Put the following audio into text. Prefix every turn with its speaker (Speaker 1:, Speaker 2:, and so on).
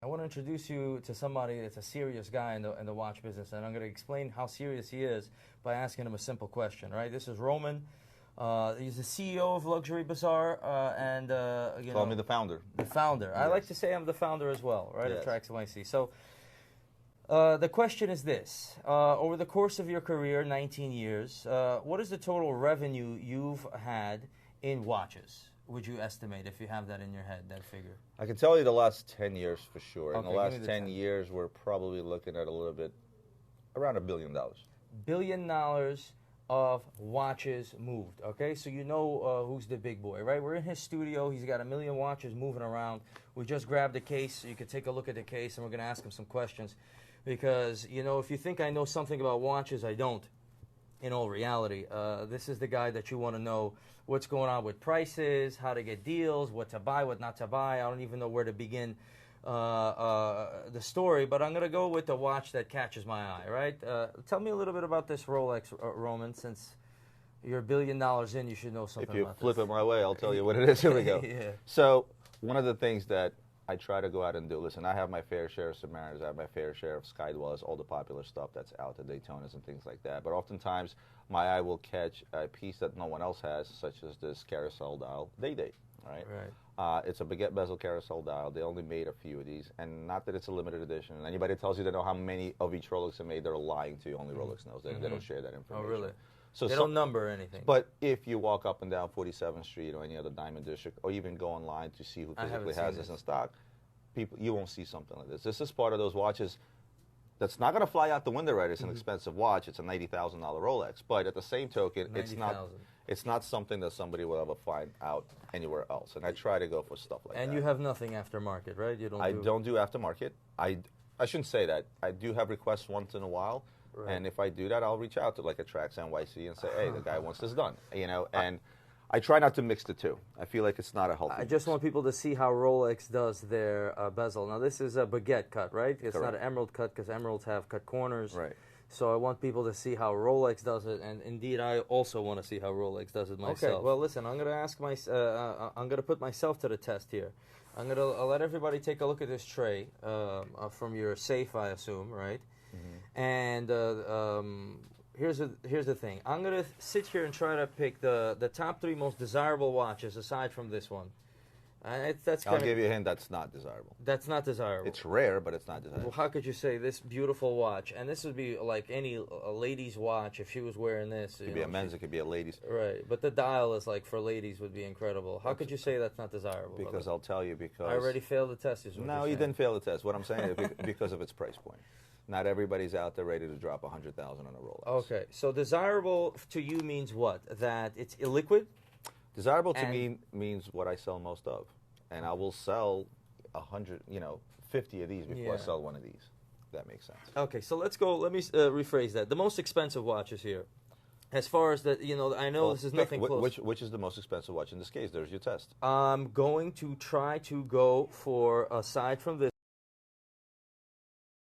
Speaker 1: I want to introduce you to somebody that's a serious guy in the watch business, and I'm going to explain how serious he is by asking him a simple question, right? This is Roman. He's the CEO of Luxury Bazaar, and
Speaker 2: Call me the founder.
Speaker 1: The founder.
Speaker 2: Yes.
Speaker 1: I like to say I'm the founder as well, right?
Speaker 2: Yes.
Speaker 1: Of Tracks NYC. So the question is this: over the course of your career, 19 years, what is the total revenue you've had in watches? Would you estimate, if you have that in your head, that figure?
Speaker 2: I can tell you the last 10 years for sure.
Speaker 1: Okay,
Speaker 2: in the
Speaker 1: give
Speaker 2: last
Speaker 1: me the
Speaker 2: 10
Speaker 1: 10.
Speaker 2: years, we're probably looking at a little bit, around $1 billion.
Speaker 1: $1 billion of watches moved, okay? So you know who's the big boy, right? We're in his studio. He's got 1 million watches moving around. We just grabbed a case, so you can take a look at the case, and we're going to ask him some questions. Because, you know, if you think I know something about watches, I don't. In all reality, this is the guy that you want to know what's going on with prices, how to get deals, what to buy, what not to buy. I don't even know where to begin the story, but I'm going to go with the watch that catches my eye, right? Tell me a little bit about this Rolex, Roman, since you're $1 billion in, you should know something about this.
Speaker 2: If you flip it my way, I'll tell you what it is. Here we go.
Speaker 1: Yeah.
Speaker 2: So one of the things that I try to go out and do, listen, I have my fair share of Submariners, I have my fair share of Skydwellers, all the popular stuff that's out, the Daytonas and things like that. But oftentimes, my eye will catch a piece that no one else has, such as this carousel dial Day-Date, right?
Speaker 1: Right.
Speaker 2: It's a baguette bezel carousel dial. They only made a few of these, and not that it's a limited edition. And anybody tells you they know how many of each Rolex are made, they're lying to you. Only Rolex knows. They don't share that information.
Speaker 1: Oh, really?
Speaker 2: So
Speaker 1: they don't number anything.
Speaker 2: But if you walk up and down 47th Street or any other Diamond District, or even go online to see who physically has this in stock, you won't see something like this. This is part of those watches that's not going to fly out the window, right? It's an expensive watch. It's a $90,000 Rolex. But at the same token, it's not something that somebody will ever find out anywhere else. And I try to go for stuff like that.
Speaker 1: And you have nothing aftermarket, right?
Speaker 2: I don't do aftermarket. I shouldn't say that. I do have requests once in a while. Right. And if I do that, I'll reach out to like a Tracks NYC and say, hey, the guy wants this done. You know, and I try not to mix the two. I feel like it's not a healthy
Speaker 1: I just want people to see how Rolex does their bezel. Now, this is a baguette cut, right? It's
Speaker 2: Correct.
Speaker 1: not an emerald cut, because emeralds have cut corners.
Speaker 2: Right.
Speaker 1: So I want people to see how Rolex does it, and indeed, I also want to see how Rolex does it myself. Okay. Well, listen, I'm going to ask I'm going to put myself to the test here. I'll let everybody take a look at this tray from your safe, I assume, right? Mm-hmm. And here's the thing. I'm going to sit here and try to pick the top 3 most desirable watches aside from this one. I'll
Speaker 2: give you a hint, that's not desirable.
Speaker 1: That's not desirable.
Speaker 2: It's rare, but it's not desirable.
Speaker 1: Well, how could you say this beautiful watch, and this would be like any lady's watch if she was wearing this.
Speaker 2: It could be a men's, it could be a ladies.
Speaker 1: Right, but the dial is like for ladies would be incredible. How could you say that's not desirable?
Speaker 2: Because I'll tell you, because...
Speaker 1: I already failed the test.
Speaker 2: No, you didn't fail the test. What I'm saying is because of its price point. Not everybody's out there ready to drop $100,000 on a Rolex.
Speaker 1: Okay, so desirable to you means what? That it's illiquid?
Speaker 2: Desirable to me means what I sell most of, and I will sell 50 of these before I sell one of these. If that makes sense.
Speaker 1: Okay, so let's go. Let me rephrase that. The most expensive watches here, as far as that, I know this is nothing close.
Speaker 2: Which is the most expensive watch in this case? There's your test.
Speaker 1: I'm going to try to go for, aside from this.